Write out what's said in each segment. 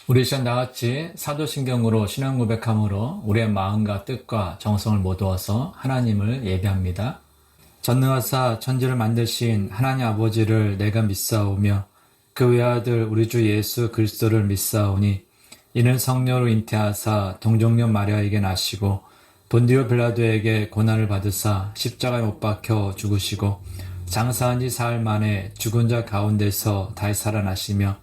우리 시간 다같이 사도신경으로 신앙 고백함으로 우리의 마음과 뜻과 정성을 모두어서 하나님을 예배합니다. 전능하사 천지를 만드신 하나님 아버지를 내가 믿사오며 그 외아들 우리 주 예수 그리스도를 믿사오니 이는 성령으로 잉태하사 동정녀 마리아에게 나시고 본디오 빌라도에게 고난을 받으사 십자가에 못 박혀 죽으시고 장사한 지 사흘 만에 죽은 자 가운데서 다시 살아나시며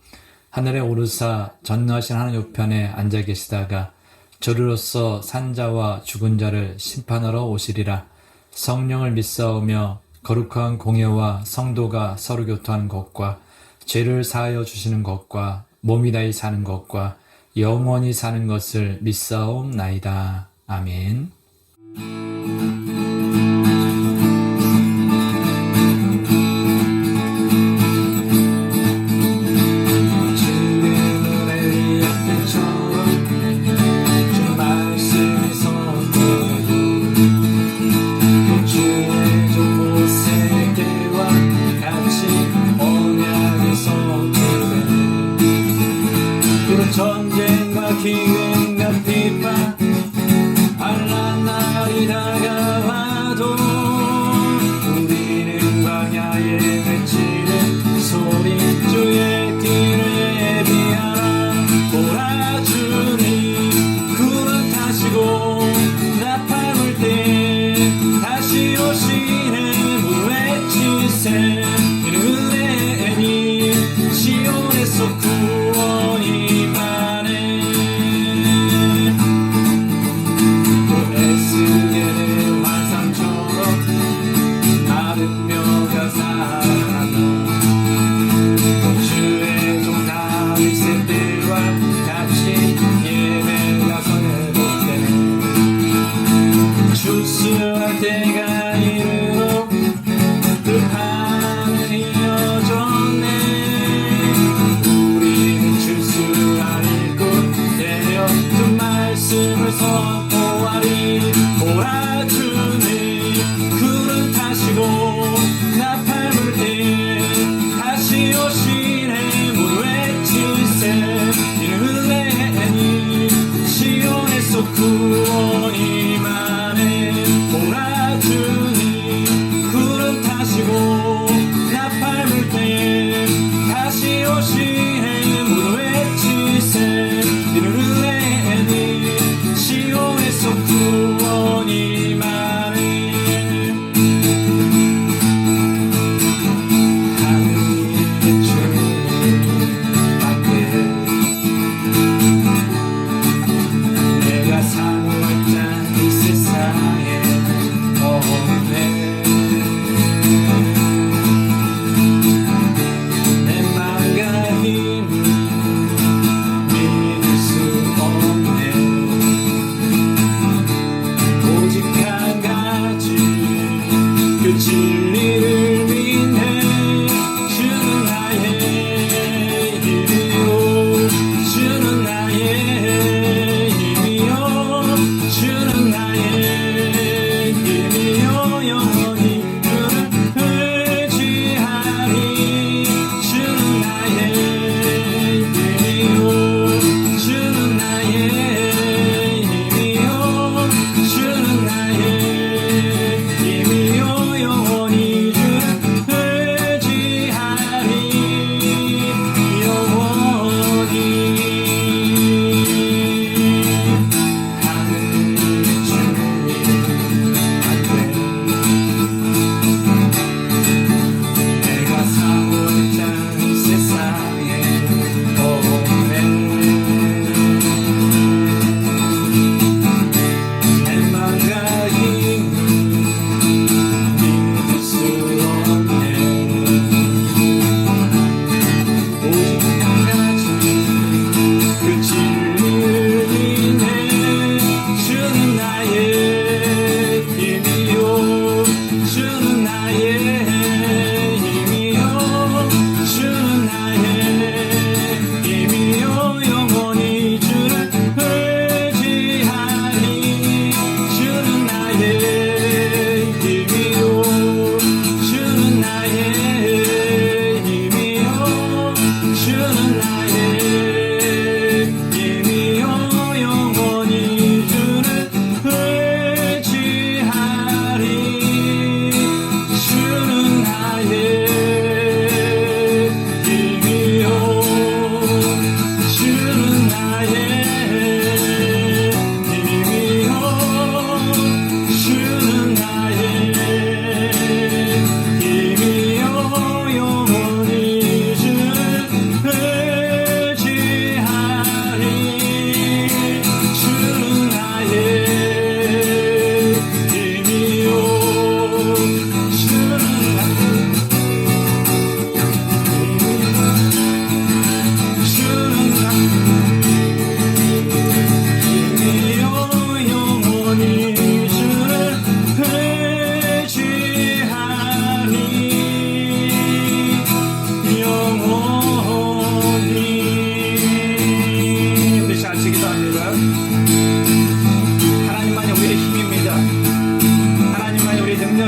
하늘에 오르사 전능하신 하나님 우편에 앉아 계시다가 저리로서 산자와 죽은 자를 심판하러 오시리라. 성령을 믿사오며 거룩한 공예와 성도가 서로 교통하는 것과 죄를 사하여 주시는 것과 몸이 다히 사는 것과 영원히 사는 것을 믿사옵나이다. 아멘. 전쟁과 기근과 비판 한란 날이 다가와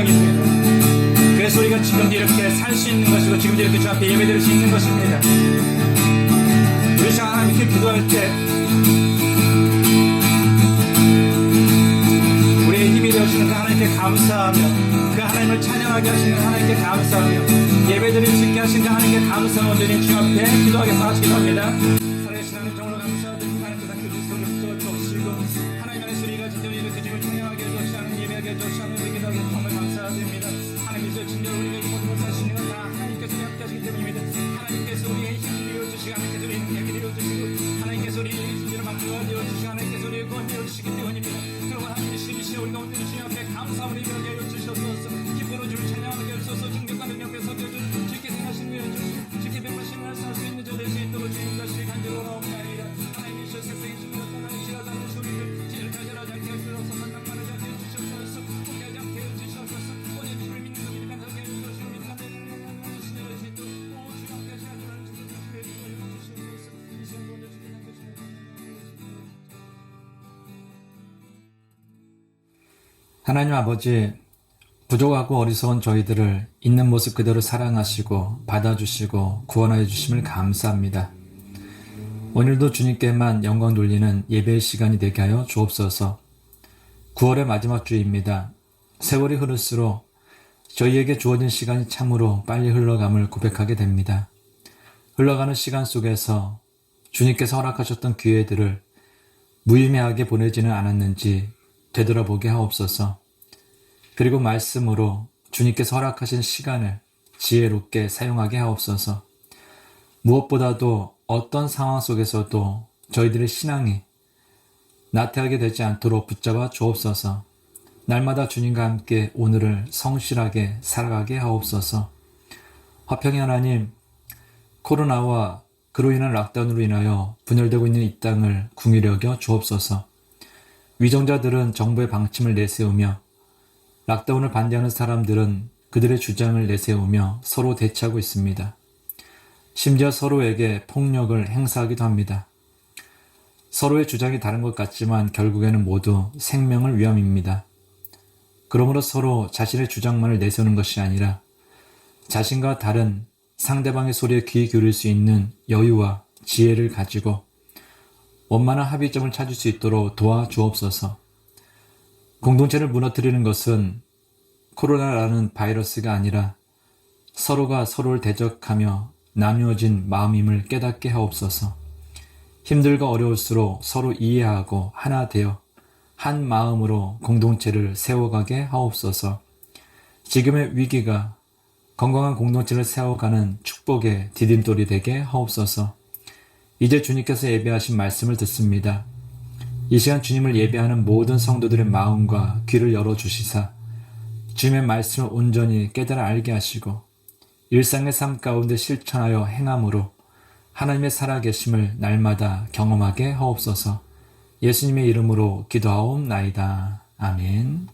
시간입니다. 그래서 우리가 지금 이렇게 살 수 있는 것이고 지금 이렇게 주 앞에 예배드릴 수 있는 것입니다. 우리 시간 하나님께 기도할 때 우리의 힘이 되어주시는 그 하나님께 감사하며 그 하나님을 찬양하게 하시는 하나님께 감사하며 예배드릴 수 있게 하신 그 하나님께 감사하며 온전히 주 앞에 기도하겠다 하시기도 합니다. 살아계신 하나님 정말로 감사드립니다. 하나님께서 그 소리를 쏘시고 하나님 안에 소리가 진짜 이렇게 주님을 찬양하게 해주시고 하나님 예배하게 해주시고 하나님 기도하게 해주시고 정말 감사드립니다. 하나님께서 진짜 우리가 이 모든 것을 하시는 건 다 하나님께서 함께 하시기 때문입니다. 하나님께서 우리의 힘을 이루어주시고 하나님께서 우리의 힘을 이루어주시고 하나님께서 우리의 힘을 만들어 되어주시고 하나님께서 우리의 구원을 이루어주시기 때문입니다. 그러면 하나님의 신이시여 우리가 오늘 주님 앞에 감사함을 이루게 해주시옵소서. 기쁨으로 주를 찬양하게 해주소서. 존경과 능력에서 주께 생하신 것 해주시고 주께 베푸신 날 살 수 있는 저 될 수 있도록 주님 다시 간절하옵나이다. 하나님이시여 세상의 주님과 떠나는 지나가는 소리를 지를 가져라지 않게 하시옵소서. 낭만하지 않게 해주시옵소서. 포기하지 않게 해주시옵소서. 오늘 주를 믿는 것을 감사하게 해주시옵소서. 믿는 것을 신뢰할 수 있도록 주 앞에 하시는 하나님 주를 해주시옵소서. 이 시간 모두 주께 남겨주시옵소서. 하나님 아버지, 부족하고 어리석은 저희들을 있는 모습 그대로 사랑하시고 받아주시고 구원하여 주심을 감사합니다. 오늘도 주님께만 영광 돌리는 예배의 시간이 되게 하여 주옵소서. 9월의 마지막 주입니다. 세월이 흐를수록 저희에게 주어진 시간이 참으로 빨리 흘러감을 고백하게 됩니다. 흘러가는 시간 속에서 주님께서 허락하셨던 기회들을 무의미하게 보내지는 않았는지 되돌아보게 하옵소서. 그리고 말씀으로 주님께서 허락하신 시간을 지혜롭게 사용하게 하옵소서. 무엇보다도 어떤 상황 속에서도 저희들의 신앙이 나태하게 되지 않도록 붙잡아 주옵소서. 날마다 주님과 함께 오늘을 성실하게 살아가게 하옵소서. 화평의 하나님, 코로나와 그로 인한 락다운으로 인하여 분열되고 있는 이 땅을 긍휼히 여겨 주옵소서. 위정자들은 정부의 방침을 내세우며 락다운을 반대하는 사람들은 그들의 주장을 내세우며 서로 대치하고 있습니다. 심지어 서로에게 폭력을 행사하기도 합니다. 서로의 주장이 다른 것 같지만 결국에는 모두 생명을 위함입니다. 그러므로 서로 자신의 주장만을 내세우는 것이 아니라 자신과 다른 상대방의 소리에 귀 기울일 수 있는 여유와 지혜를 가지고 원만한 합의점을 찾을 수 있도록 도와주옵소서. 공동체를 무너뜨리는 것은 코로나라는 바이러스가 아니라 서로가 서로를 대적하며 나뉘어진 마음임을 깨닫게 하옵소서. 힘들고 어려울수록 서로 이해하고 하나 되어 한 마음으로 공동체를 세워가게 하옵소서. 지금의 위기가 건강한 공동체를 세워가는 축복의 디딤돌이 되게 하옵소서. 이제 주님께서 예배하신 말씀을 듣습니다. 이 시간 주님을 예배하는 모든 성도들의 마음과 귀를 열어주시사 주님의 말씀을 온전히 깨달아 알게 하시고 일상의 삶 가운데 실천하여 행함으로 하나님의 살아계심을 날마다 경험하게 하옵소서. 예수님의 이름으로 기도하옵나이다. 아멘.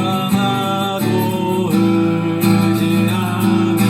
사랑하고 의지하며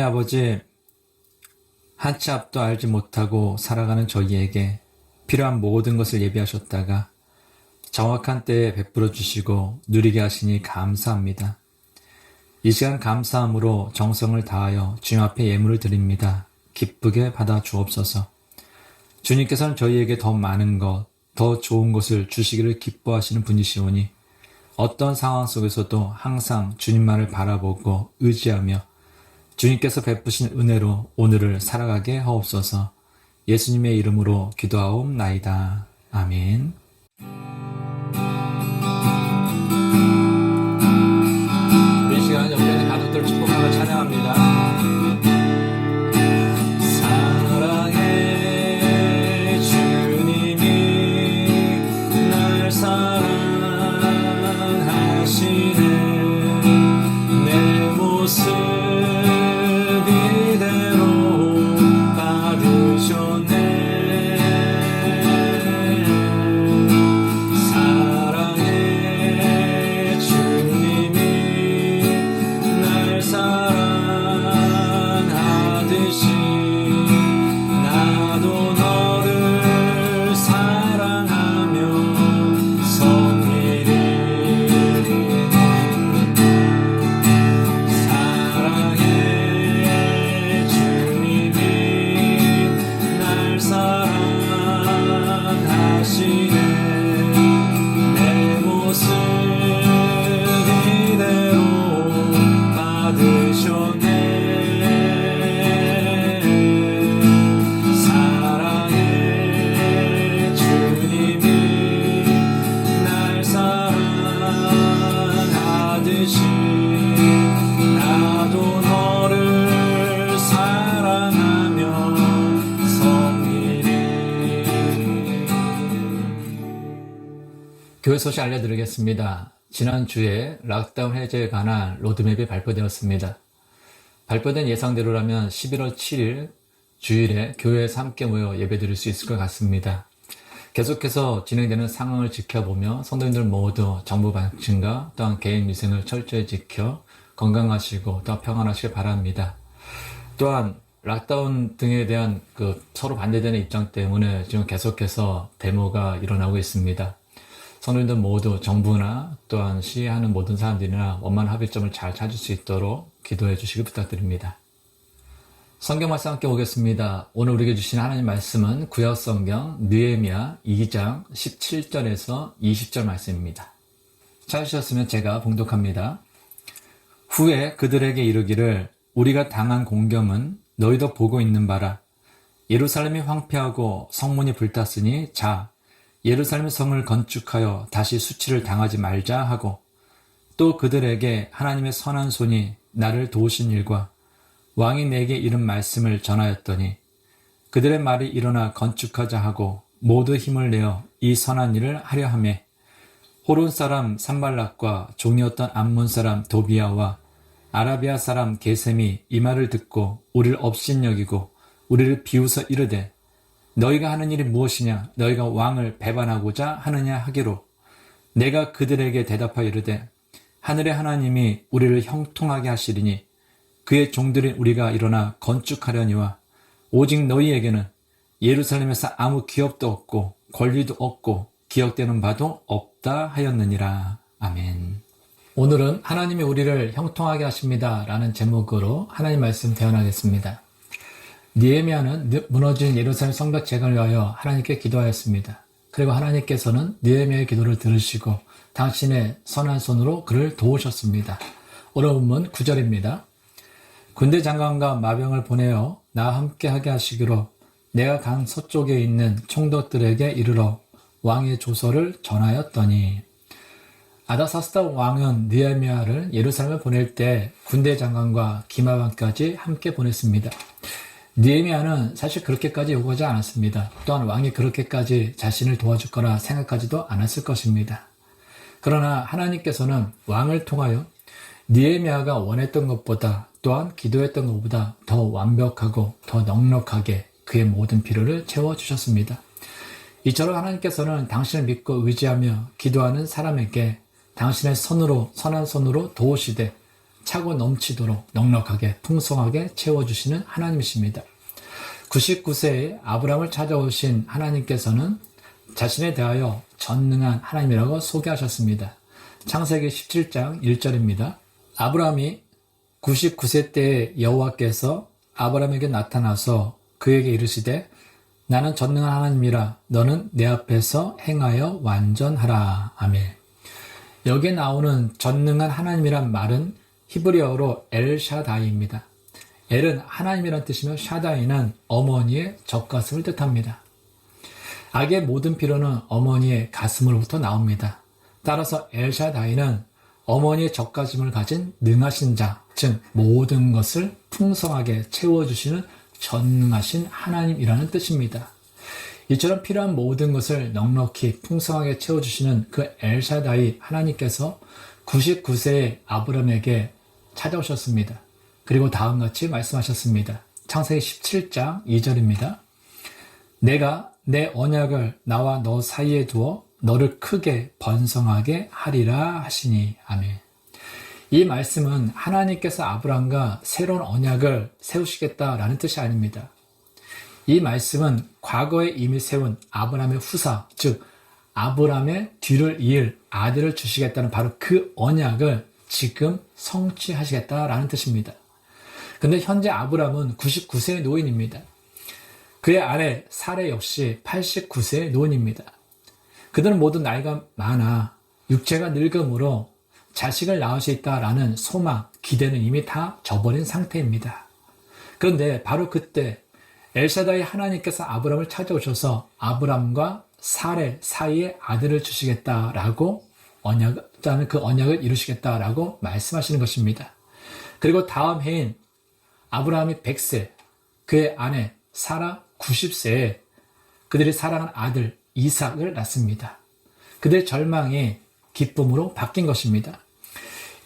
아버지, 한 치 앞도 알지 못하고 살아가는 저희에게 필요한 모든 것을 예비하셨다가 정확한 때에 베풀어 주시고 누리게 하시니 감사합니다. 이 시간 감사함으로 정성을 다하여 주님 앞에 예물을 드립니다. 기쁘게 받아 주옵소서. 주님께서는 저희에게 더 많은 것, 더 좋은 것을 주시기를 기뻐하시는 분이시오니 어떤 상황 속에서도 항상 주님만을 바라보고 의지하며 주님께서 베푸신 은혜로 오늘을 살아가게 하옵소서. 예수님의 이름으로 기도하옵나이다. 아멘. 우리 시간 옆에 있는 가족들 축복하며 찬양합니다. 교회 소식 알려드리겠습니다. 지난주에 락다운 해제에 관한 로드맵이 발표되었습니다. 발표된 예상대로라면 11월 7일 주일에 교회에서 함께 모여 예배드릴 수 있을 것 같습니다. 계속해서 진행되는 상황을 지켜보며 성도님들 모두 정부 방침과 또한 개인 위생을 철저히 지켜 건강하시고 더 평안하시길 바랍니다. 또한 락다운 등에 대한 서로 반대되는 입장 때문에 지금 계속해서 데모가 일어나고 있습니다. 성도님들 모두 정부나 또한 시위하는 모든 사람들이나 원만한 합의점을 잘 찾을 수 있도록 기도해 주시기 부탁드립니다. 성경 말씀 함께 보겠습니다. 오늘 우리에게 주신 하나님 말씀은 구약 성경 느헤미야 2장 17절에서 20절 말씀입니다. 찾으셨으면 제가 봉독합니다. 후에 그들에게 이르기를 우리가 당한 공경은 너희도 보고 있는 바라. 예루살렘이 황폐하고 성문이 불탔으니 자 예루살렘 성을 건축하여 다시 수치를 당하지 말자 하고 또 그들에게 하나님의 선한 손이 나를 도우신 일과 왕이 내게 이른 말씀을 전하였더니 그들의 말이 일어나 건축하자 하고 모두 힘을 내어 이 선한 일을 하려 하매 호론 사람 산발락과 종이었던 암몬 사람 도비아와 아라비아 사람 게셈이 이 말을 듣고 우리를 업신여기고 우리를 비웃어 이르되 너희가 하는 일이 무엇이냐? 너희가 왕을 배반하고자 하느냐 하기로 내가 그들에게 대답하여 이르되 하늘의 하나님이 우리를 형통하게 하시리니 그의 종들인 우리가 일어나 건축하려니와 오직 너희에게는 예루살렘에서 아무 기업도 없고 권리도 없고 기억되는 바도 없다 하였느니라. 아멘. 오늘은 하나님이 우리를 형통하게 하십니다 라는 제목으로 하나님 말씀 대언하겠습니다. 느헤미야는 무너진 예루살렘 성벽 재건을 위하여 하나님께 기도하였습니다. 그리고 하나님께서는 느헤미야의 기도를 들으시고 당신의 선한 손으로 그를 도우셨습니다. 오늘 본문 9절입니다. 군대 장관과 마병을 보내어 나와 함께 하게 하시기로 내가 강 서쪽에 있는 총독들에게 이르러 왕의 조서를 전하였더니 아다사스다 왕은 느헤미야를 예루살렘에 보낼 때 군대 장관과 기마반까지 함께 보냈습니다. 느헤미야는 사실 그렇게까지 요구하지 않았습니다. 또한 왕이 그렇게까지 자신을 도와줄 거라 생각하지도 않았을 것입니다. 그러나 하나님께서는 왕을 통하여 느헤미야가 원했던 것보다 또한 기도했던 것보다 더 완벽하고 더 넉넉하게 그의 모든 필요를 채워주셨습니다. 이처럼 하나님께서는 당신을 믿고 의지하며 기도하는 사람에게 당신의 선한 손으로 도우시되 차고 넘치도록 넉넉하게 풍성하게 채워주시는 하나님이십니다. 99세에 아브라함을 찾아오신 하나님께서는 자신에 대하여 전능한 하나님이라고 소개하셨습니다. 창세기 17장 1절입니다. 아브라함이 99세 때에 여호와께서 아브라함에게 나타나서 그에게 이르시되 나는 전능한 하나님이라 너는 내 앞에서 행하여 완전하라. 아멘. 여기에 나오는 전능한 하나님이란 말은 히브리어로 엘샤다이입니다. 엘은 하나님이란 뜻이며 샤다이는 어머니의 젖가슴을 뜻합니다. 악의 모든 필요는 어머니의 가슴으로부터 나옵니다. 따라서 엘샤다이는 어머니의 젖가슴을 가진 능하신 자, 즉 모든 것을 풍성하게 채워주시는 전능하신 하나님이라는 뜻입니다. 이처럼 필요한 모든 것을 넉넉히 풍성하게 채워주시는 그 엘샤다이 하나님께서 99세의 아브라함에게 찾아오셨습니다. 그리고 다음같이 말씀하셨습니다. 창세기 17장 2절입니다. 내가 내 언약을 나와 너 사이에 두어 너를 크게 번성하게 하리라 하시니. 아멘. 이 말씀은 하나님께서 아브라함과 새로운 언약을 세우시겠다라는 뜻이 아닙니다. 이 말씀은 과거에 이미 세운 아브라함의 후사, 즉 아브라함의 뒤를 이을 아들을 주시겠다는 바로 그 언약을 지금 성취하시겠다라는 뜻입니다. 근데 현재 아브라함은 99세의 노인입니다. 그의 아내 사레 역시 89세의 노인입니다. 그들은 모두 나이가 많아 육체가 늙음으로 자식을 낳을 수 있다라는 소망, 기대는 이미 다 저버린 상태입니다. 그런데 바로 그때 엘샤다이 하나님께서 아브라함을 찾아오셔서 아브라함과 사레 사이에 아들을 주시겠다라고 그 언약을 이루시겠다라고 말씀하시는 것입니다. 그리고 다음 해인 아브라함이 100세, 그의 아내 사라 90세에 그들이 사랑하는 아들 이삭을 낳습니다. 그들의 절망이 기쁨으로 바뀐 것입니다.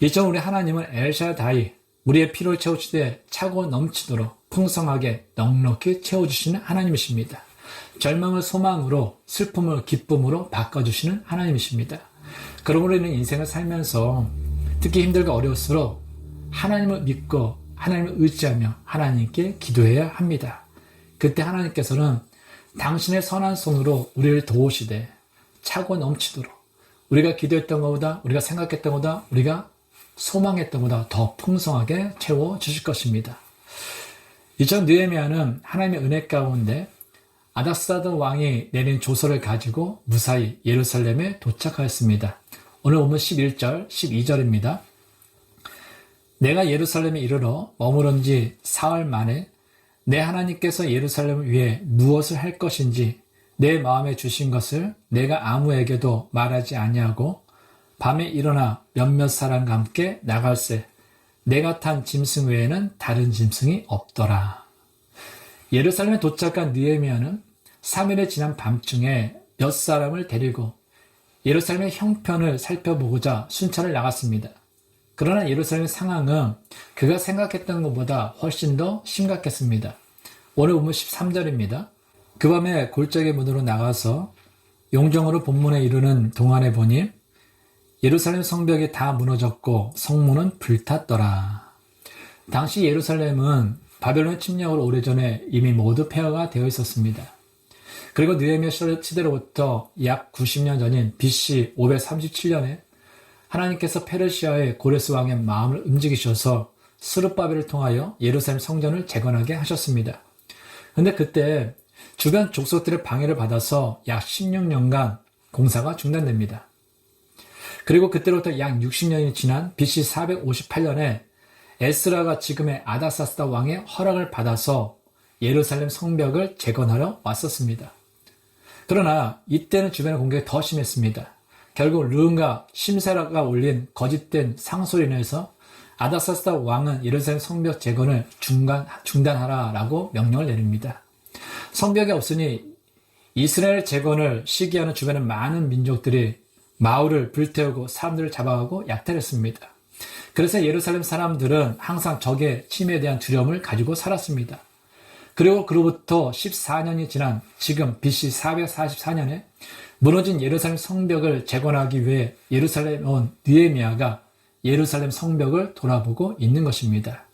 이처럼 우리 하나님은 엘샤다이, 우리의 필요를 채우시되 차고 넘치도록 풍성하게 넉넉히 채워주시는 하나님이십니다. 절망을 소망으로, 슬픔을 기쁨으로 바꿔주시는 하나님이십니다. 그러므로 우리는 인생을 살면서 특히 힘들고 어려울수록 하나님을 믿고 하나님을 의지하며 하나님께 기도해야 합니다. 그때 하나님께서는 당신의 선한 손으로 우리를 도우시되 차고 넘치도록 우리가 기도했던 것보다, 우리가 생각했던 것보다, 우리가 소망했던 것보다 더 풍성하게 채워주실 것입니다. 이전 느헤미야는 하나님의 은혜 가운데 아닥사드 왕이 내린 조서를 가지고 무사히 예루살렘에 도착하였습니다. 오늘 본문 11절, 12절입니다. 내가 예루살렘에 이르러 머무른 지 사흘 만에 내 하나님께서 예루살렘을 위해 무엇을 할 것인지 내 마음에 주신 것을 내가 아무에게도 말하지 아니하고 밤에 일어나 몇몇 사람과 함께 나갈새 내가 탄 짐승 외에는 다른 짐승이 없더라. 예루살렘에 도착한 느헤미야는 3일에 지난 밤중에 몇 사람을 데리고 예루살렘의 형편을 살펴보고자 순찰을 나갔습니다. 그러나 예루살렘의 상황은 그가 생각했던 것보다 훨씬 더 심각했습니다. 오늘 본문 13절입니다. 그 밤에 골짜기 문으로 나가서 용정으로 본문에 이르는 동안에 보니 예루살렘 성벽이 다 무너졌고 성문은 불탔더라. 당시 예루살렘은 바벨론 침략으로 오래전에 이미 모두 폐허가 되어 있었습니다. 그리고 느헤미야 시대로부터 약 90년 전인 BC 537년에 하나님께서 페르시아의 고레스 왕의 마음을 움직이셔서 스룹바벨을 통하여 예루살렘 성전을 재건하게 하셨습니다. 근데 그때 주변 족속들의 방해를 받아서 약 16년간 공사가 중단됩니다. 그리고 그때로부터 약 60년이 지난 BC 458년에 에스라가 지금의 아닥사스다 왕의 허락을 받아서 예루살렘 성벽을 재건하러 왔었습니다. 그러나 이때는 주변의 공격이 더 심했습니다. 결국 르흔과 심세라가 올린 거짓된 상소로 인해서 아닥사스다 왕은 예루살렘 성벽 재건을 중단하라라고 명령을 내립니다. 성벽이 없으니 이스라엘 재건을 시기하는 주변의 많은 민족들이 마을을 불태우고 사람들을 잡아가고 약탈했습니다. 그래서 예루살렘 사람들은 항상 적의 침해에 대한 두려움을 가지고 살았습니다. 그리고 그로부터 14년이 지난 지금 BC 444년에 무너진 예루살렘 성벽을 재건하기 위해 예루살렘에 온 느헤미야가 예루살렘 성벽을 돌아보고 있는 것입니다.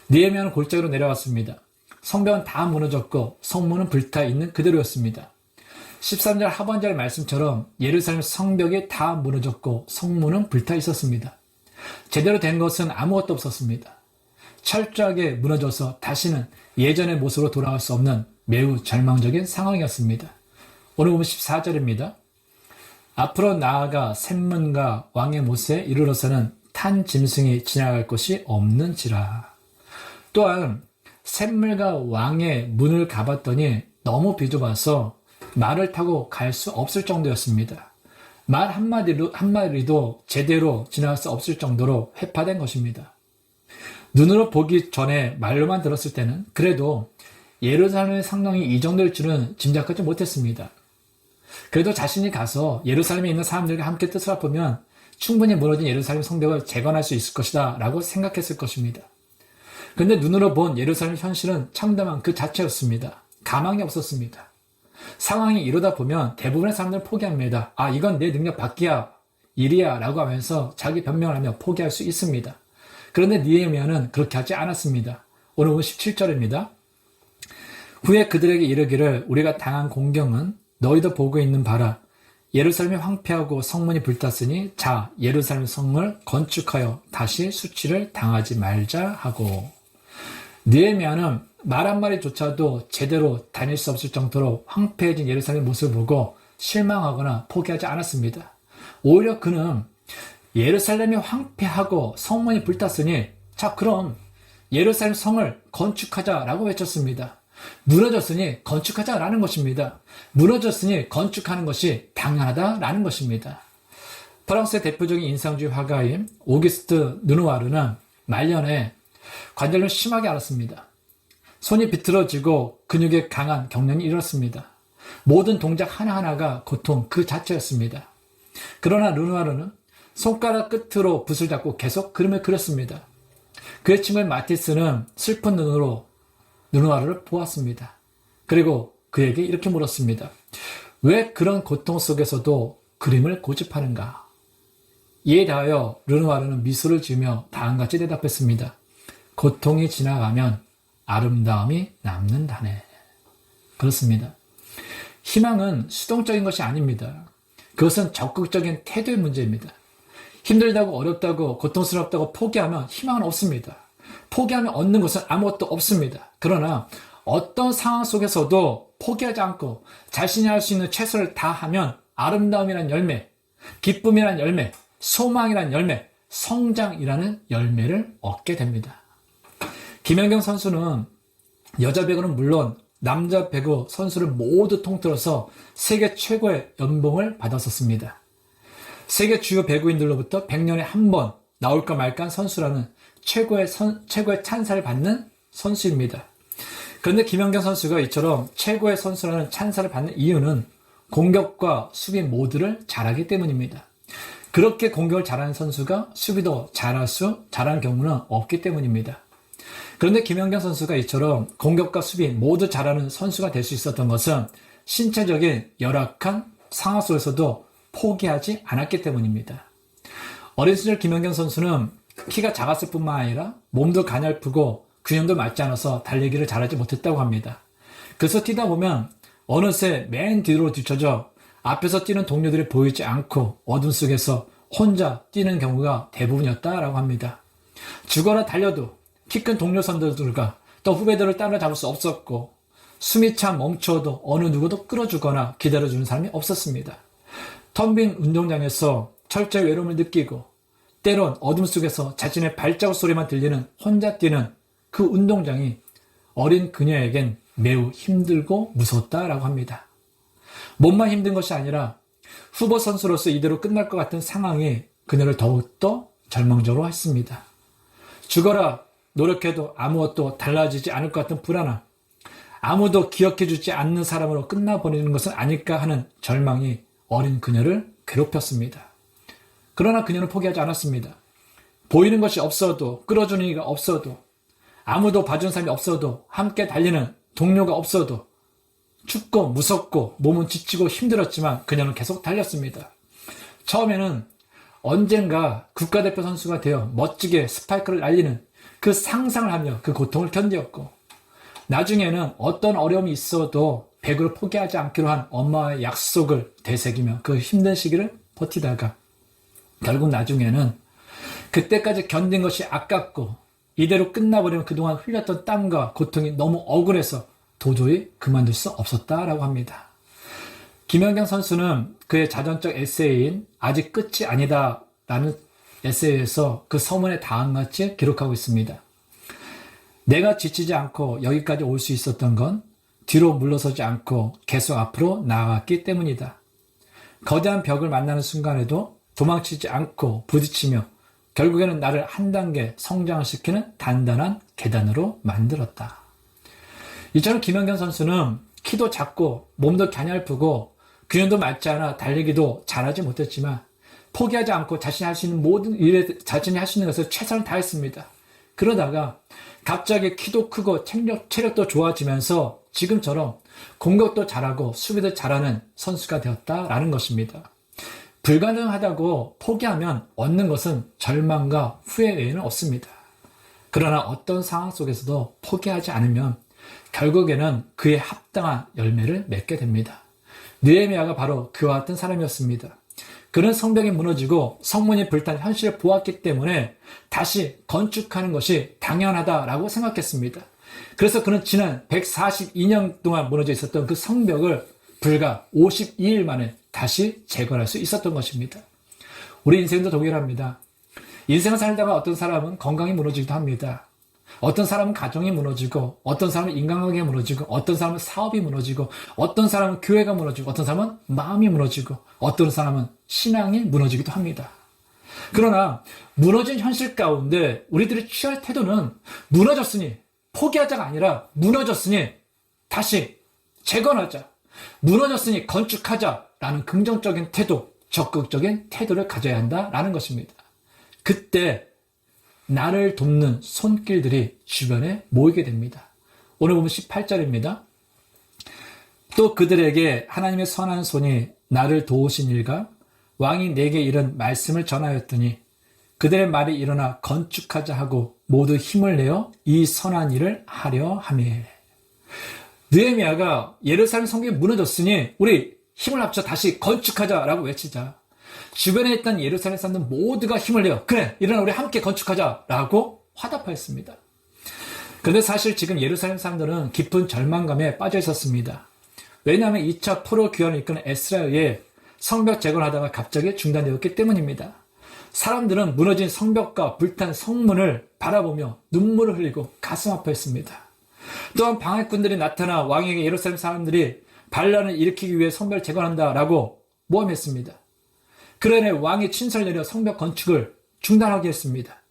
느헤미야는 골짜기로 내려왔습니다. 성벽은 다 무너졌고 성문은 불타 있는 그대로였습니다. 13절 하반절 말씀처럼 예루살렘 성벽이 다 무너졌고 성문은 불타 있었습니다. 제대로 된 것은 아무것도 없었습니다. 철저하게 무너져서 다시는 예전의 모습으로 돌아갈 수 없는 매우 절망적인 상황이었습니다. 오늘 보면 14절입니다. 앞으로 나아가 샘문과 왕의 못에 이르러서는 탄 짐승이 지나갈 곳이 없는지라. 또한 샘물과 왕의 문을 가봤더니 너무 비좁아서 말을 타고 갈 수 없을 정도였습니다. 말 한마디도 제대로 지나갈 수 없을 정도로 회파된 것입니다. 눈으로 보기 전에 말로만 들었을 때는 그래도 예루살렘의 상황이 이 정도일 줄은 짐작하지 못했습니다. 그래도 자신이 가서 예루살렘에 있는 사람들과 함께 뜻을 합하면 충분히 무너진 예루살렘 성벽을 재건할 수 있을 것이다 라고 생각했을 것입니다. 그런데 눈으로 본 예루살렘 현실은 참담한 그 자체였습니다. 가망이 없었습니다. 상황이 이러다 보면 대부분의 사람들은 포기합니다. 아, 이건 내 능력 밖이야, 일이야 라고 하면서 자기 변명을 하며 포기할 수 있습니다. 그런데 느헤미야는 그렇게 하지 않았습니다. 오늘 17절입니다. 후에 그들에게 이르기를 우리가 당한 공경은 너희도 보고 있는 바라. 예루살렘이 황폐하고 성문이 불탔으니 자 예루살렘 성을 건축하여 다시 수치를 당하지 말자 하고. 느헤미야는 말 한마디조차도 제대로 다닐 수 없을 정도로 황폐해진 예루살렘 모습을 보고 실망하거나 포기하지 않았습니다. 오히려 그는 예루살렘이 황폐하고 성문이 불탔으니 자 그럼 예루살렘 성을 건축하자라고 외쳤습니다. 무너졌으니 건축하자라는 것입니다. 무너졌으니 건축하는 것이 당연하다라는 것입니다. 프랑스의 대표적인 인상주의 화가인 오기스트 르누아르는 말년에 관절을 심하게 앓았습니다. 손이 비틀어지고 근육에 강한 경련이 일었습니다. 모든 동작 하나하나가 고통 그 자체였습니다. 그러나 르누아르는 손가락 끝으로 붓을 잡고 계속 그림을 그렸습니다. 그의 친구 마티스는 슬픈 눈으로 르누아르를 보았습니다. 그리고 그에게 이렇게 물었습니다. 왜 그런 고통 속에서도 그림을 고집하는가? 이에 대하여 르누아르는 미소를 지으며 다음같이 대답했습니다. 고통이 지나가면 아름다움이 남는다네. 그렇습니다. 희망은 수동적인 것이 아닙니다. 그것은 적극적인 태도의 문제입니다. 힘들다고 어렵다고 고통스럽다고 포기하면 희망은 없습니다. 포기하면 얻는 것은 아무것도 없습니다. 그러나 어떤 상황 속에서도 포기하지 않고 자신이 할 수 있는 최선을 다하면 아름다움이란 열매, 기쁨이란 열매, 소망이란 열매, 성장이라는 열매를 얻게 됩니다. 김연경 선수는 여자 배구는 물론 남자 배구 선수를 모두 통틀어서 세계 최고의 연봉을 받았었습니다. 세계 주요 배구인들로부터 100년에 한 번 나올까 말까한 선수라는 최고의 찬사를 받는 선수입니다. 그런데 김연경 선수가 이처럼 최고의 선수라는 찬사를 받는 이유는 공격과 수비 모두를 잘하기 때문입니다. 그렇게 공격을 잘하는 선수가 수비도 잘하는 경우는 없기 때문입니다. 그런데 김연경 선수가 이처럼 공격과 수비 모두 잘하는 선수가 될 수 있었던 것은 신체적인 열악한 상황 속에서도 포기하지 않았기 때문입니다. 어린 시절 김연경 선수는 키가 작았을 뿐만 아니라 몸도 가냘프고 균형도 맞지 않아서 달리기를 잘하지 못했다고 합니다. 그래서 뛰다 보면 어느새 맨 뒤로 뒤쳐져 앞에서 뛰는 동료들이 보이지 않고 어둠 속에서 혼자 뛰는 경우가 대부분이었다라고 합니다. 죽어라 달려도 키 큰 동료 선수들과 또 후배들을 따라잡을 수 없었고 숨이 참 멈춰도 어느 누구도 끌어주거나 기다려주는 사람이 없었습니다. 텅 빈 운동장에서 철저히 외로움을 느끼고 때론 어둠 속에서 자신의 발자국 소리만 들리는 혼자 뛰는 그 운동장이 어린 그녀에겐 매우 힘들고 무섭다라고 합니다. 몸만 힘든 것이 아니라 후보 선수로서 이대로 끝날 것 같은 상황이 그녀를 더욱더 절망적으로 했습니다. 죽어라 노력해도 아무것도 달라지지 않을 것 같은 불안함, 아무도 기억해주지 않는 사람으로 끝나버리는 것은 아닐까 하는 절망이 어린 그녀를 괴롭혔습니다. 그러나 그녀는 포기하지 않았습니다. 보이는 것이 없어도, 끌어주는 이가 없어도, 아무도 봐준 사람이 없어도, 함께 달리는 동료가 없어도 춥고 무섭고 몸은 지치고 힘들었지만 그녀는 계속 달렸습니다. 처음에는 언젠가 국가대표 선수가 되어 멋지게 스파이크를 날리는 그 상상을 하며 그 고통을 견디었고, 나중에는 어떤 어려움이 있어도 100으로 포기하지 않기로 한 엄마의 약속을 되새기며 그 힘든 시기를 버티다가 결국 나중에는 그때까지 견딘 것이 아깝고 이대로 끝나버리면 그동안 흘렸던 땀과 고통이 너무 억울해서 도저히 그만둘 수 없었다라고 합니다. 김연경 선수는 그의 자전적 에세이인 아직 끝이 아니다 라는 에세이에서 그 서문에 다음같이 기록하고 있습니다. 내가 지치지 않고 여기까지 올 수 있었던 건 뒤로 물러서지 않고 계속 앞으로 나아갔기 때문이다. 거대한 벽을 만나는 순간에도 도망치지 않고 부딪히며 결국에는 나를 한 단계 성장을 시키는 단단한 계단으로 만들었다. 이처럼 김연경 선수는 키도 작고 몸도 갸냘프고 균형도 맞지 않아 달리기도 잘하지 못했지만 포기하지 않고 자신이 할 수 있는 모든 일에 자신이 할 수 있는 것을 최선을 다했습니다. 그러다가 갑자기 키도 크고 체력도 좋아지면서 지금처럼 공격도 잘하고 수비도 잘하는 선수가 되었다라는 것입니다. 불가능하다고 포기하면 얻는 것은 절망과 후회 외에는 없습니다. 그러나 어떤 상황 속에서도 포기하지 않으면 결국에는 그에 합당한 열매를 맺게 됩니다. 느헤미야가 바로 그와 같은 사람이었습니다. 그는 성벽이 무너지고 성문이 불탄 현실을 보았기 때문에 다시 건축하는 것이 당연하다라고 생각했습니다. 그래서 그는 지난 142년 동안 무너져 있었던 그 성벽을 불과 52일 만에 다시 재건할 수 있었던 것입니다. 우리 인생도 동일합니다. 인생을 살다가 어떤 사람은 건강이 무너지기도 합니다. 어떤 사람은 가정이 무너지고, 어떤 사람은 인간관계가 무너지고, 어떤 사람은 사업이 무너지고, 어떤 사람은 교회가 무너지고, 어떤 사람은 마음이 무너지고, 어떤 사람은 신앙이 무너지기도 합니다. 그러나 무너진 현실 가운데 우리들이 취할 태도는 무너졌으니 포기하자가 아니라 무너졌으니 다시 재건하자, 무너졌으니 건축하자라는 긍정적인 태도, 적극적인 태도를 가져야 한다라는 것입니다. 그때 나를 돕는 손길들이 주변에 모이게 됩니다. 오늘 보면 18절입니다. 또 그들에게 하나님의 선한 손이 나를 도우신 일과 왕이 내게 이런 말씀을 전하였더니 그들의 말이 일어나 건축하자 하고 모두 힘을 내어 이 선한 일을 하려 하매. 느헤미야가 예루살렘 성벽이 무너졌으니 우리 힘을 합쳐 다시 건축하자라고 외치자. 주변에 있던 예루살렘 사람들 모두가 힘을 내어 그래 일어나 우리 함께 건축하자라고 화답하였습니다. 그런데 사실 지금 예루살렘 사람들은 깊은 절망감에 빠져 있었습니다. 왜냐하면 2차 포로 귀환을 이끄는 에스라의 성벽 재건하다가 갑자기 중단되었기 때문입니다. 사람들은 무너진 성벽과 불탄 성문을 바라보며 눈물을 흘리고 가슴 아파했습니다. 또한 방해꾼들이 나타나 왕에게 예루살렘 사람들이 반란을 일으키기 위해 성벽을 재건한다라고 모함했습니다. 그러내 왕이 친서를 내려 성벽 건축을 중단하게 했습니다.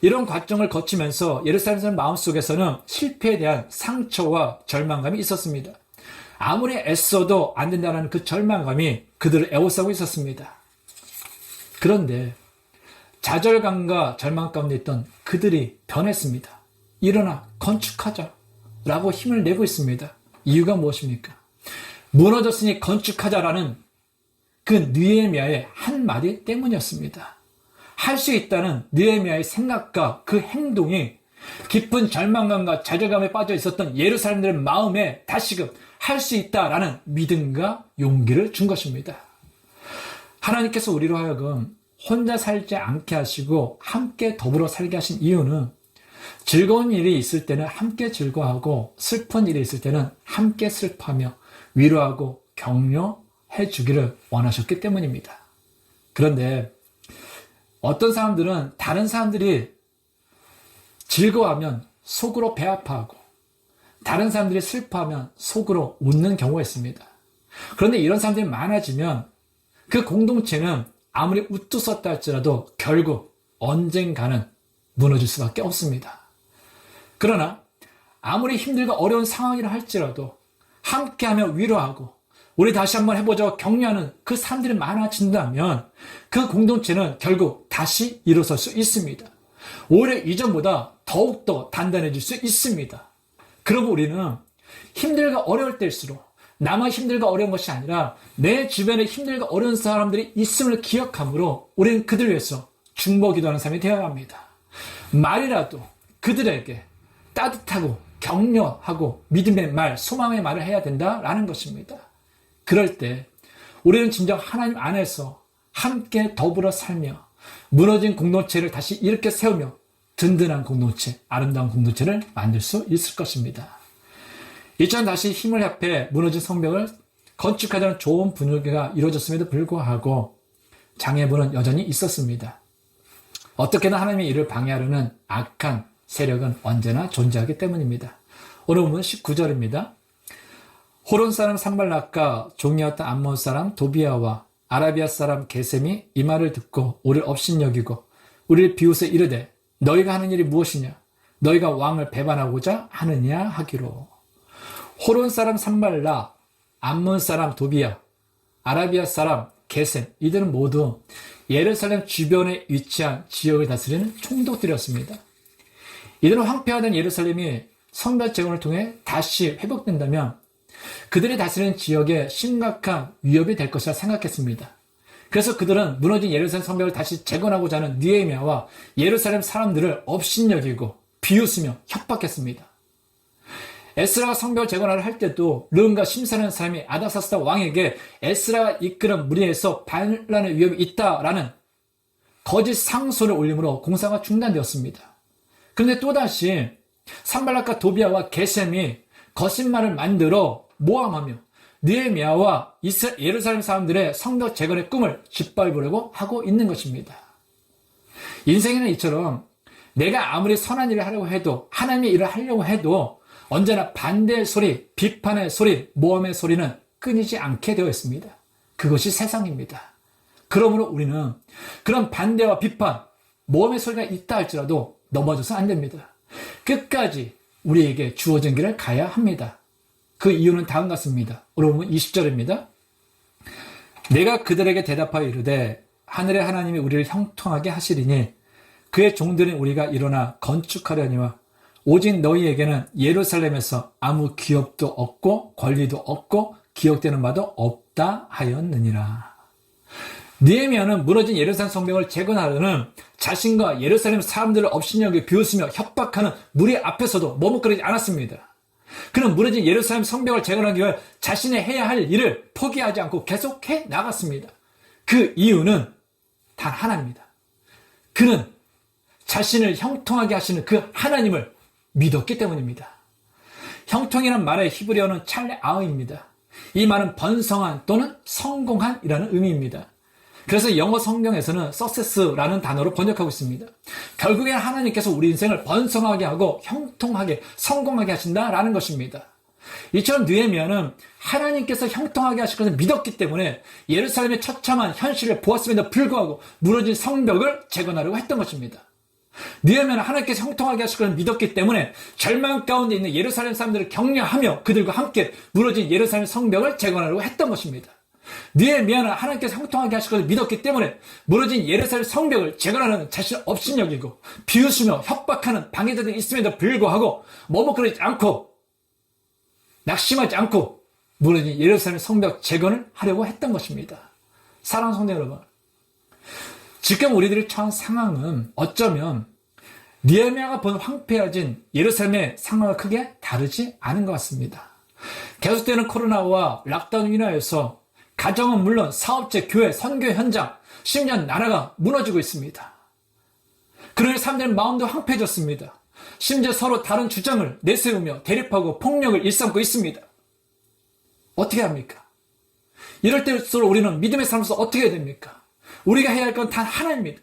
이런 과정을 거치면서 예루살렘 사람 마음속에서는 실패에 대한 상처와 절망감이 있었습니다. 아무리 애써도 안 된다는 그 절망감이 그들을 애워싸고 있었습니다. 그런데 좌절감과 절망 가운데 있던 그들이 변했습니다. 일어나 건축하자 라고 힘을 내고 있습니다. 이유가 무엇입니까? 무너졌으니 건축하자라는 그 느헤미야의 한마디 때문이었습니다. 할 수 있다는 느헤미야의 생각과 그 행동이 깊은 절망감과 좌절감에 빠져 있었던 예루살렘들의 마음에 다시금 할 수 있다라는 믿음과 용기를 준 것입니다. 하나님께서 우리로 하여금 혼자 살지 않게 하시고 함께 더불어 살게 하신 이유는 즐거운 일이 있을 때는 함께 즐거워하고 슬픈 일이 있을 때는 함께 슬퍼하며 위로하고 격려해 주기를 원하셨기 때문입니다. 그런데 어떤 사람들은 다른 사람들이 즐거워하면 속으로 배 아파하고 다른 사람들이 슬퍼하면 속으로 웃는 경우가 있습니다. 그런데 이런 사람들이 많아지면 그 공동체는 아무리 우뚝 섰다 할지라도 결국 언젠가는 무너질 수밖에 없습니다. 그러나 아무리 힘들고 어려운 상황이라 할지라도 함께하며 위로하고 우리 다시 한번 해보자고 격려하는 그 사람들이 많아진다면 그 공동체는 결국 다시 일어설 수 있습니다. 오히려 이전보다 더욱더 단단해질 수 있습니다. 그러고 우리는 힘들고 어려울 때일수록 나만 힘들고 어려운 것이 아니라 내 주변에 힘들고 어려운 사람들이 있음을 기억함으로 우리는 그들을 위해서 중보 기도하는 사람이 되어야 합니다. 말이라도 그들에게 따뜻하고 격려하고 믿음의 말, 소망의 말을 해야 된다라는 것입니다. 그럴 때 우리는 진정 하나님 안에서 함께 더불어 살며 무너진 공동체를 다시 일으켜 세우며 든든한 공동체, 아름다운 공동체를 만들 수 있을 것입니다. 이처럼 다시 힘을 합해 무너진 성벽을 건축하자는 좋은 분위기가 이루어졌음에도 불구하고 장애물은 여전히 있었습니다. 어떻게든 하나님의 일을 방해하려는 악한 세력은 언제나 존재하기 때문입니다. 오늘 본문 19절입니다. 호론 사람 산발락과 종이었던 암몬 사람 도비아와 아라비아 사람 게셈이 이 말을 듣고 우리를 업신여기고 우리를 비웃어 이르되 너희가 하는 일이 무엇이냐? 너희가 왕을 배반하고자 하느냐 하기로. 호론 사람 산발락, 암몬 사람 도비아, 아라비아 사람 게셈, 이들은 모두 예루살렘 주변에 위치한 지역을 다스리는 총독들이었습니다. 이들은 황폐화된 예루살렘이 성벽 재건을 통해 다시 회복된다면 그들이 다스리는 지역에 심각한 위협이 될 것이라 생각했습니다. 그래서 그들은 무너진 예루살렘 성벽을 다시 재건하고자 하는 느헤미야와 예루살렘 사람들을 업신여기고 비웃으며 협박했습니다. 에스라가 성벽을 재건하려 할 때도 르음과 심사라는 사람이 아닥사스다 왕에게 에스라가 이끄는 무리에서 반란의 위협이 있다라는 거짓 상소를 올림으로 공사가 중단되었습니다. 그런데 또다시 산발락과 도비아와 게셈이 거짓말을 만들어 모함하며 느헤미야와 예루살렘 사람들의 성벽 재건의 꿈을 짓밟으려고 하고 있는 것입니다. 인생에는 이처럼 내가 아무리 선한 일을 하려고 해도 하나님의 일을 하려고 해도 언제나 반대의 소리, 비판의 소리, 모함의 소리는 끊이지 않게 되어 있습니다. 그것이 세상입니다. 그러므로 우리는 그런 반대와 비판, 모함의 소리가 있다 할지라도 넘어져서 안 됩니다. 끝까지 우리에게 주어진 길을 가야 합니다. 그 이유는 다음과 같습니다. 오늘 보면 20절입니다. 내가 그들에게 대답하여 이르되 하늘의 하나님이 우리를 형통하게 하시리니 그의 종들인 우리가 일어나 건축하려니와 오직 너희에게는 예루살렘에서 아무 기업도 없고 권리도 없고 기억되는 바도 없다 하였느니라. 느헤미야는 무너진 예루살렘 성벽을 재건하려는 자신과 예루살렘 사람들을 업신여기 비웃으며 협박하는 무리 앞에서도 머뭇거리지 않았습니다. 그는 무너진 예루살렘 성벽을 재건하기 위해 자신이 해야 할 일을 포기하지 않고 계속해 나갔습니다. 그 이유는 단 하나입니다. 그는 자신을 형통하게 하시는 그 하나님을 믿었기 때문입니다. 형통이라는 말의 히브리어는 찰레아입니다. 이 말은 번성한 또는 성공한이라는 의미입니다. 그래서 영어 성경에서는 success라는 단어로 번역하고 있습니다. 결국에는 하나님께서 우리 인생을 번성하게 하고 형통하게, 성공하게 하신다라는 것입니다. 이처럼 느헤미야는 하나님께서 형통하게 하실 것을 믿었기 때문에 예루살렘의 처참한 현실을 보았음에도 불구하고 무너진 성벽을 재건하려고 했던 것입니다. 느헤미야는 하나님께서 형통하게 하실 것을 믿었기 때문에 절망 가운데 있는 예루살렘 사람들을 격려하며 그들과 함께 무너진 예루살렘 성벽을 재건하려고 했던 것입니다. 느헤미야는 하나님께서 형통하게 하실 것을 믿었기 때문에 무너진 예루살렘 성벽을 재건하는 자신을 업신여기고 비웃으며 협박하는 방해자들이 있음에도 불구하고 머뭇거리지 않고 낙심하지 않고 무너진 예루살렘 성벽 재건을 하려고 했던 것입니다. 사랑하는 성도 여러분, 지금 우리들이 처한 상황은 어쩌면 느헤미야가 본 황폐해진 예루살렘의 상황과 크게 다르지 않은 것 같습니다. 계속되는 코로나와 락다운 인하에서 가정은 물론 사업체, 교회, 선교 현장, 심지어 나라가 무너지고 있습니다. 그러니 사람들의 마음도 황폐해졌습니다. 심지어 서로 다른 주장을 내세우며 대립하고 폭력을 일삼고 있습니다. 어떻게 합니까? 이럴 때일수록 우리는 믿음의 삶에서 어떻게 해야 됩니까? 우리가 해야 할 건 단 하나입니다.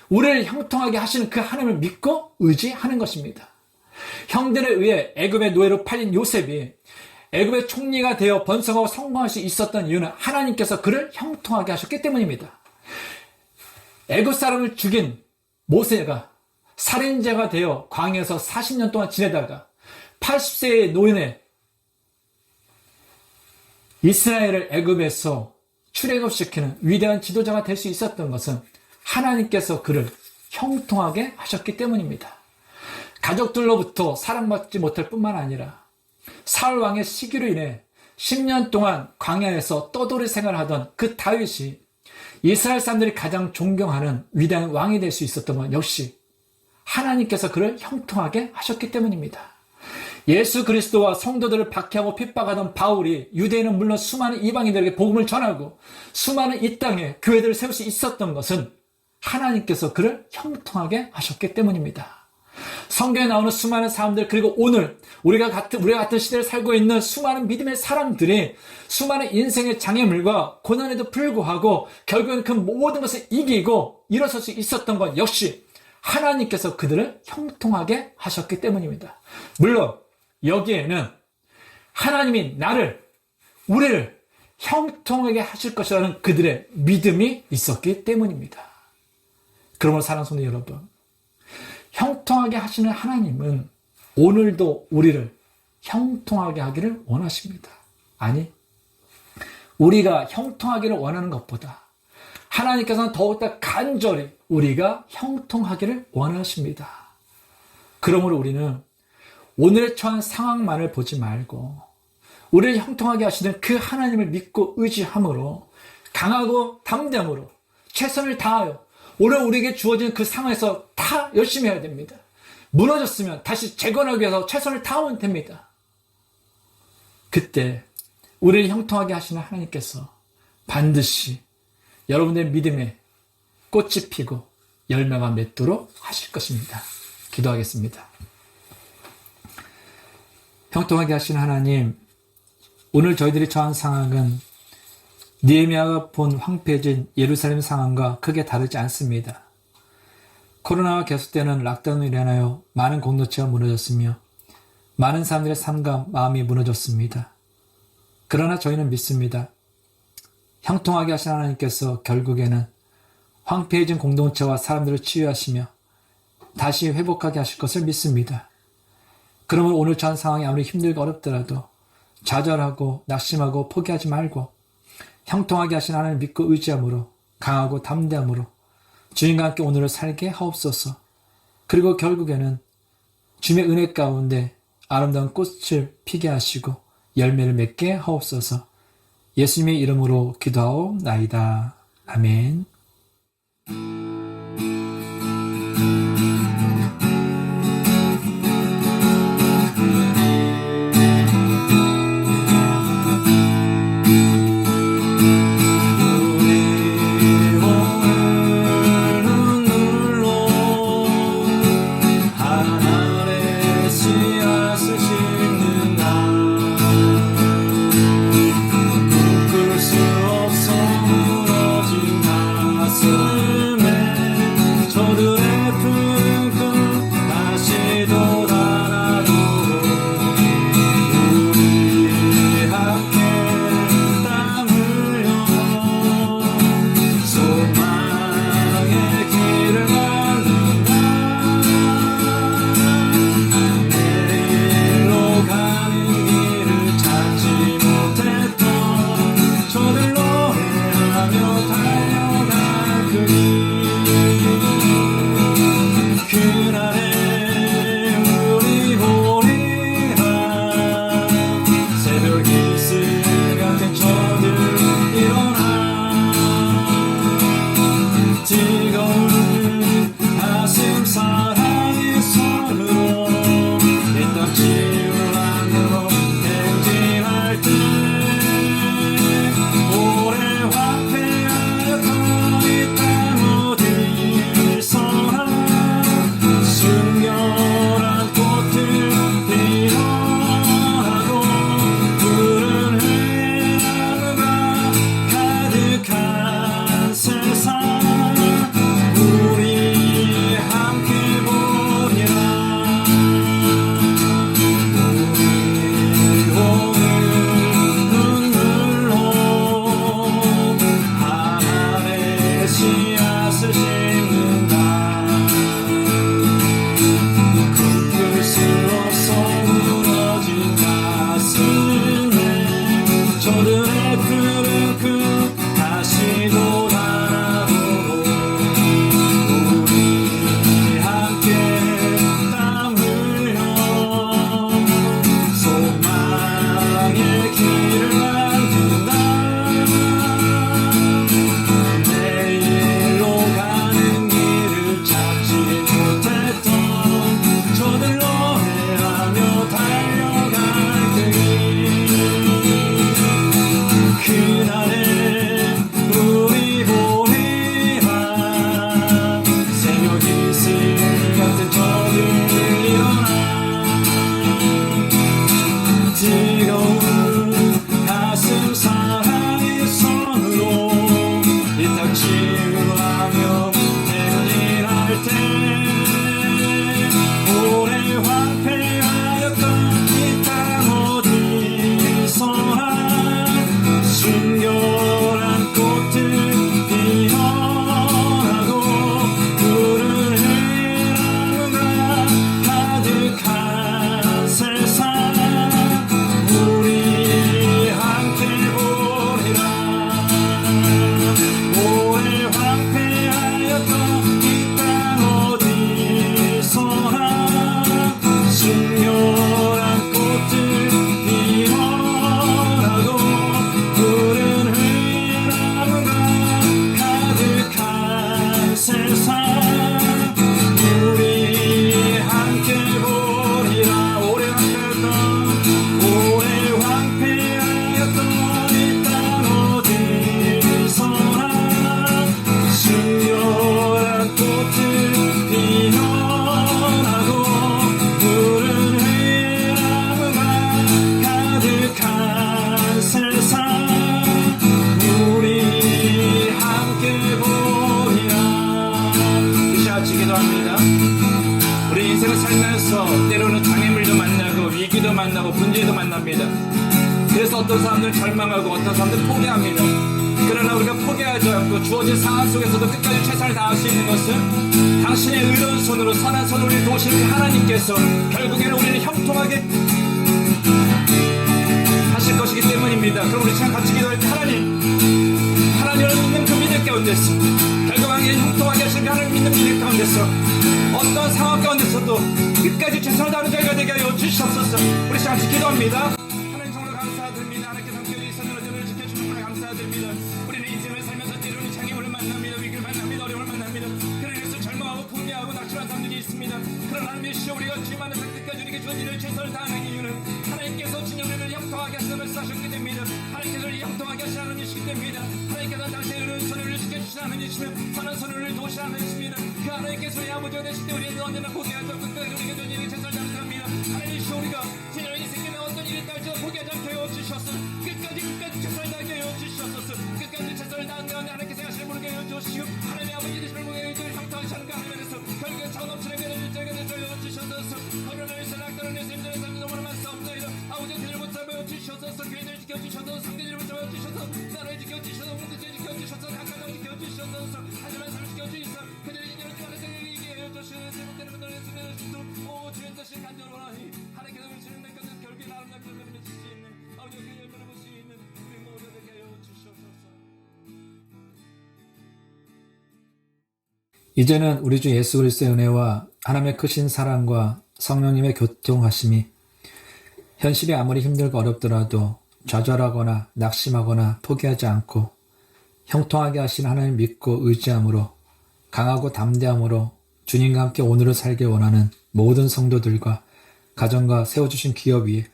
우리를 형통하게 하시는 그 하나님을 믿고 의지하는 것입니다. 형들에 의해 애굽의 노예로 팔린 요셉이 애굽의 총리가 되어 번성하고 성공할 수 있었던 이유는 하나님께서 그를 형통하게 하셨기 때문입니다. 애굽 사람을 죽인 모세가 살인자가 되어 광야에서 40년 동안 지내다가 80세의 노인의 이스라엘을 애굽에서 출애굽시키는 위대한 지도자가 될 수 있었던 것은 하나님께서 그를 형통하게 하셨기 때문입니다. 가족들로부터 사랑받지 못할 뿐만 아니라 사울 왕의 시기로 인해 10년 동안 광야에서 떠돌이 생활하던 그 다윗이 이스라엘 사람들이 가장 존경하는 위대한 왕이 될 수 있었던 건 역시 하나님께서 그를 형통하게 하셨기 때문입니다. 예수 그리스도와 성도들을 박해하고 핍박하던 바울이 유대인은 물론 수많은 이방인들에게 복음을 전하고 수많은 이 땅에 교회들을 세울 수 있었던 것은 하나님께서 그를 형통하게 하셨기 때문입니다. 성경에 나오는 수많은 사람들, 그리고 오늘 우리가 같은 시대를 살고 있는 수많은 믿음의 사람들이 수많은 인생의 장애물과 고난에도 불구하고 결국은 그 모든 것을 이기고 일어설 수 있었던 것 역시 하나님께서 그들을 형통하게 하셨기 때문입니다. 물론 여기에는 하나님이 우리를 형통하게 하실 것이라는 그들의 믿음이 있었기 때문입니다. 그러므로 사랑하는 성도 여러분, 형통하게 하시는 하나님은 오늘도 우리를 형통하게 하기를 원하십니다. 아니, 우리가 형통하기를 원하는 것보다 하나님께서는 더욱더 간절히 우리가 형통하기를 원하십니다. 그러므로 우리는 오늘의 처한 상황만을 보지 말고 우리를 형통하게 하시는 그 하나님을 믿고 의지함으로 강하고 담대함으로 최선을 다하여 오늘 우리에게 주어진 그 상황에서 다 열심히 해야 됩니다. 무너졌으면 다시 재건하기 위해서 최선을 다하면 됩니다. 그때 우리를 형통하게 하시는 하나님께서 반드시 여러분들의 믿음에 꽃이 피고 열매가 맺도록 하실 것입니다. 기도하겠습니다. 형통하게 하시는 하나님, 오늘 저희들이 처한 상황은 느헤미야가 본 황폐해진 예루살렘 상황과 크게 다르지 않습니다. 코로나가 계속되는 락다운으로 인하여 많은 공동체가 무너졌으며 많은 사람들의 삶과 마음이 무너졌습니다. 그러나 저희는 믿습니다. 형통하게 하신 하나님께서 결국에는 황폐해진 공동체와 사람들을 치유하시며 다시 회복하게 하실 것을 믿습니다. 그러면 오늘 처한 상황이 아무리 힘들고 어렵더라도 좌절하고 낙심하고 포기하지 말고 형통하게 하신 하나님을 믿고 의지함으로 강하고 담대함으로 주님과 함께 오늘을 살게 하옵소서. 그리고 결국에는 주님의 은혜 가운데 아름다운 꽃을 피게 하시고 열매를 맺게 하옵소서. 예수님의 이름으로 기도하옵나이다. 아멘. 세상 우리 함께 가운데서 때로는 장애물도 만나고 위기도 만나고 문제도 만납니다. 그래서 어떤 사람들은 절망하고 어떤 사람들은 포기합니다. 그러나 우리가 포기하지 않고 주어진 상황 속에서도 끝까지 최선을 다할 수 있는 것은 당신의 의로운 손으로 선한 손으로 우리를 도우시는 하나님께서 결국에는 우리를 형통하게 하실 것이기 때문입니다. 그럼 우리 참 같이 기도할 때 하나님을 믿는 그 믿음 가운데서 결국에는 형통하게 하실 그 하나님 믿는 믿음 가운데서 어떤 상황 가운데서도 끝까지 최선을 다하는 저희가 되게 하여 주시옵소서. 우리 참 같이 기도합니다. 하나님 정말 감사드립니다. 하나님께서 함께 있어서 저를 지켜주는 분에 감사드립니다. 우리는 인생을 살면서 때로는 장애물을 만납니다. 위기를 만납니다. 어려움을 만납니다. 그래서 절망하고 포기하고 낙심한 사람들이 있습니다. 그러나 하나님의 시여 우리가 주님 안에서 끝까지 우리에게 주어진 일을 최선을 다하는 이유는 하나님께서 진영을 형통하게 하시는 말씀하셨기 때문입니다. 하나님께서 우리를 형통하게 하시는 하나님이시기 때문입니다. 하나님께서 당신의 의로운 손을 지켜주시는 하나님이시며 선한 손을 도우시는 하나님이십니다. 그 하나님께서 우리 아버지가 되실 때 우리는 언제나 포기하지 않고 끝까지 우리에게 주어진 일을 최선을 다하는 사람입니다. 하나님 시여 우리가 진영의 인생에 어떤 일이 있다 포기하지 않게 하여 주시옵소서. 끝까지 최선을 다하게 하여 주시옵소서. 끝까지 최선을 다하는 가운데 하나님께서 하시는 모르게 하여 주시고 하나님의 아버지 되시는 모르게 하여 주시고 형통하게 하는 그 하나님께서 결국에 차원 넘치는 그를 일자게 되어 주시옵소서. 거론을 위해서 낙단을 위해서 힘드는 사람들 너무나 많사옵나이다. 아버지 교회를 붙잡아 주시옵소서. 교회를 지켜주셔서 성대를 붙잡아 주셔서 나라를 지켜주셔서 문제를 지켜주셔서 각각을 지켜주셔서 하지만 삶을 지켜주셔서 그들의 인연을 뛰어난 생각을 이기게 하여 주시는 세복되는 분들의 수면을 주시고 오 주의 뜻을 간절히 원하니 하나님께서 우리는 내것은 결국에 아름답게 열매를 맺을 수 있는 아버지 그 열매를 볼 수 있는 우리 모두 되게 하여 주시옵소서. 이제는 우리 주 예수 그리스도의 은혜와 하나님의 크신 사랑과 성령님의 교통하심이 현실이 아무리 힘들고 어렵더라도 좌절하거나 낙심하거나 포기하지 않고 형통하게 하신 하나님 믿고 의지함으로 강하고 담대함으로 주님과 함께 오늘을 살길 원하는 모든 성도들과 가정과 세워주신 기업 위에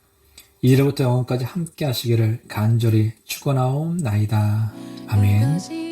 이제부터 영원까지 함께 하시기를 간절히 축원하옵나이다. 아멘.